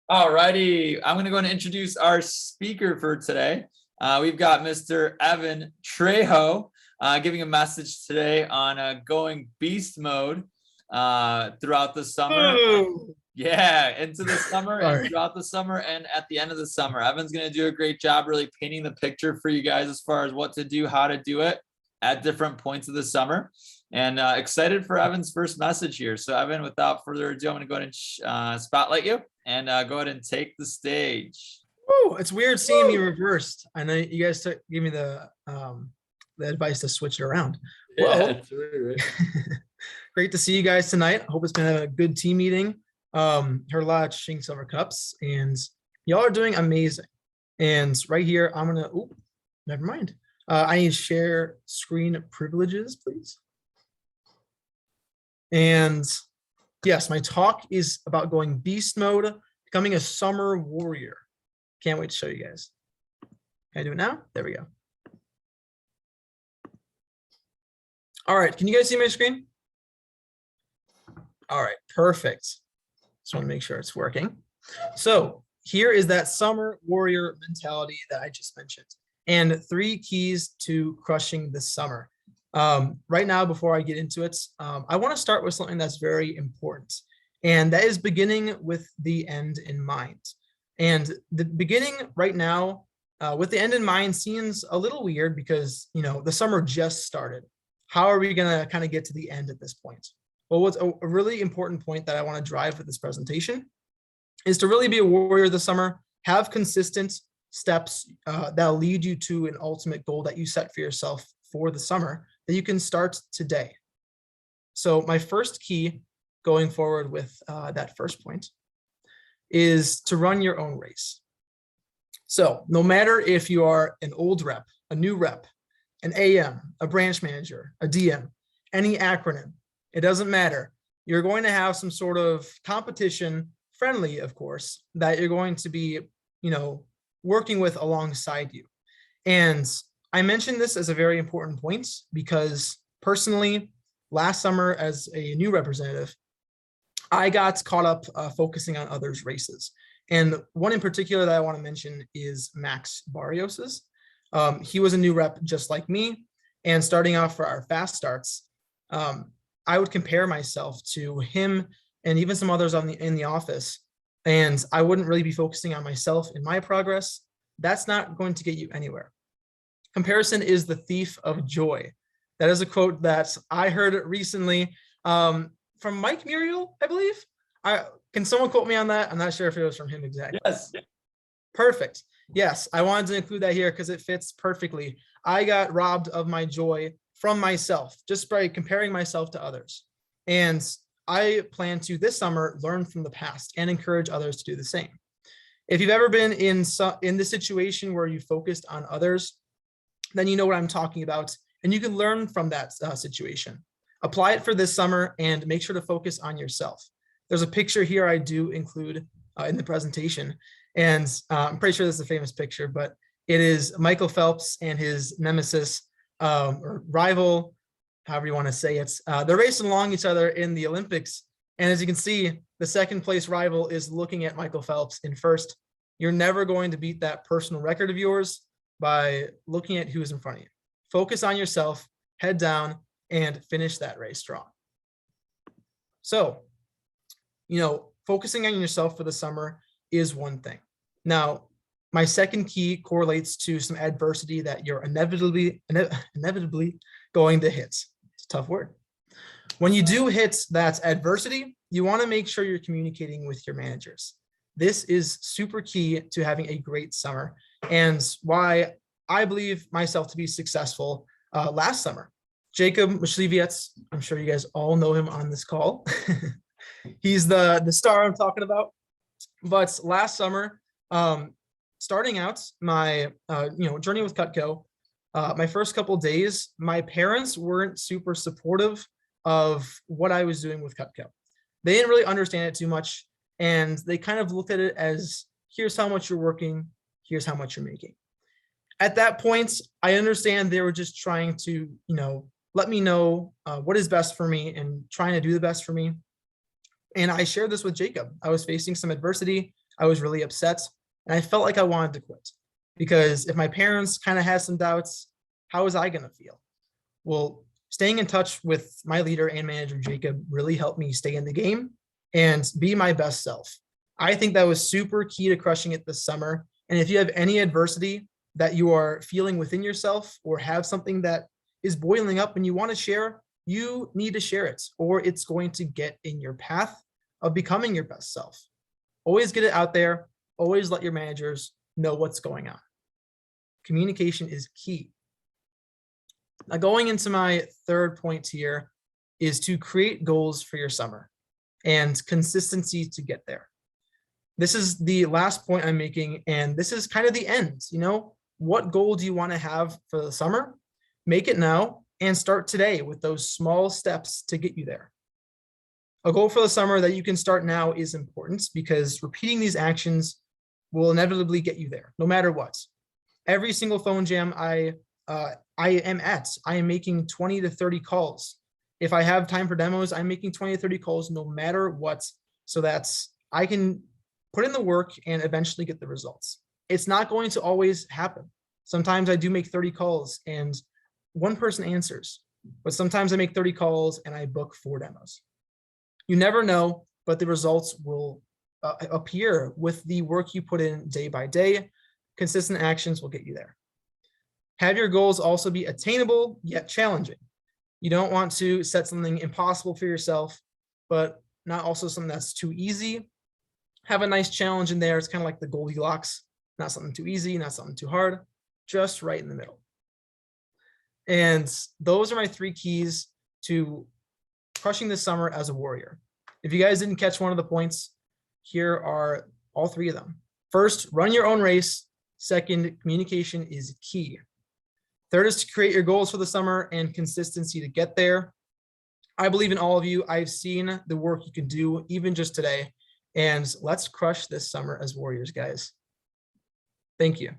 All righty. I'm going to go and introduce our speaker for today. We've got Mr. Evan Trejo giving a message today on going beast mode throughout the summer. Ooh. Yeah, into the summer and Sorry. throughout the summer and at the end of the summer. Evan's going to do a great job really painting the picture for you guys as far as what to do, how to do it at different points of the summer. And excited for Evan's first message here. So Evan, without further ado, I'm going to go ahead and spotlight you and go ahead and take the stage. Woo, it's weird seeing me reversed. I know you guys gave me the advice to switch it around. Well, Yeah, right. great to see you guys tonight. I hope it's been a good team meeting. Heard a lot of Shing Silver Cups, and y'all are doing amazing. And right here, I'm gonna. Oh, never mind. I need to share screen privileges, please. And yes, my talk is about going beast mode, becoming a summer warrior. Can't wait to show you guys. Can I do it now? There we go. All right, can you guys see my screen? All right, perfect. Just want to make sure it's working. So here is that summer warrior mentality that I just mentioned, and 3 keys to crushing the summer. Right now, before I get into it, I want to start with something that's very important, and that is beginning with the end in mind. And the beginning right now with the end in mind seems a little weird because, the summer just started. How are we going to kind of get to the end at this point? Well, what's a really important point that I want to drive with this presentation is to really be a warrior this summer, have consistent steps that'll lead you to an ultimate goal that you set for yourself for the summer that you can start today. So my first key going forward with that first point is to run your own race. So no matter if you are an old rep, a new rep, an AM, a branch manager, a DM, any acronym, it doesn't matter. You're going to have some sort of competition, friendly, of course, that you're going to be, working with alongside you. And I mentioned this as a very important point because personally, last summer as a new representative, I got caught up focusing on others' races. And one in particular that I want to mention is Max Barrios's. He was a new rep just like me. And starting off for our fast starts, I would compare myself to him and even some others in the office. And I wouldn't really be focusing on myself and my progress. That's not going to get you anywhere. Comparison is the thief of joy. That is a quote that I heard recently from Mike Muriel, I believe. Can someone quote me on that? I'm not sure if it was from him exactly. Yes. Perfect. Yes, I wanted to include that here because it fits perfectly. I got robbed of my joy from myself just by comparing myself to others. And I plan to this summer learn from the past and encourage others to do the same. If you've ever been in this situation where you focused on others, then you know what I'm talking about, and you can learn from that situation. Apply it for this summer and make sure to focus on yourself. There's a picture here I do include in the presentation, and I'm pretty sure this is a famous picture, but it is Michael Phelps and his nemesis or rival, however you want to say it. They're racing along each other in the Olympics, and as you can see, the second place rival is looking at Michael Phelps in first. You're never going to beat that personal record of yours by looking at who's in front of you. Focus on yourself, head down, and finish that race strong. So, focusing on yourself for the summer is one thing. Now, my second key correlates to some adversity that you're inevitably going to hit. It's a tough word. When you do hit that adversity, you want to make sure you're communicating with your managers. This is super key to having a great summer and why I believe myself to be successful last summer. Jacob Mashlevietz, I'm sure you guys all know him on this call. He's the star I'm talking about. But last summer, starting out my journey with Cutco, my first couple of days, my parents weren't super supportive of what I was doing with Cutco. They didn't really understand it too much, and they kind of looked at it as, here's how much you're working, here's how much you're making. At that point, I understand they were just trying to, let me know what is best for me and trying to do the best for me. And I shared this with Jacob. I was facing some adversity. I was really upset, and I felt like I wanted to quit. Because if my parents kind of had some doubts, how was I going to feel? Well, staying in touch with my leader and manager, Jacob, really helped me stay in the game and be my best self. I think that was super key to crushing it this summer. And if you have any adversity that you are feeling within yourself or have something that is boiling up and you want to share, you need to share it, or it's going to get in your path of becoming your best self. Always get it out there. Always let your managers know what's going on. Communication is key. Now, going into my third point here is to create goals for your summer and consistency to get there. This is the last point I'm making, and this is kind of the end. You know, what goal do you want to have for the summer? Make it now and start today with those small steps to get you there. A goal for the summer that you can start now is important because repeating these actions will inevitably get you there, no matter what. Every single phone jam I am making 20 to 30 calls. If I have time for demos, I'm making 20 to 30 calls no matter what, so that I can put in the work and eventually get the results. It's not going to always happen. Sometimes I do make 30 calls and one person answers, but sometimes I make 30 calls and I book 4 demos. You never know, but the results will appear with the work you put in day by day. Consistent actions will get you there. Have your goals also be attainable yet challenging. You don't want to set something impossible for yourself, but not also something that's too easy. Have a nice challenge in there. It's kind of like the Goldilocks, not something too easy, not something too hard, just right in the middle. And those are my 3 keys to crushing this summer as a warrior. If you guys didn't catch one of the points, here are all 3 of them. First, run your own race. Second, communication is key. Third is to create your goals for the summer and consistency to get there. I believe in all of you. I've seen the work you can do even just today. And let's crush this summer as warriors, guys. Thank you.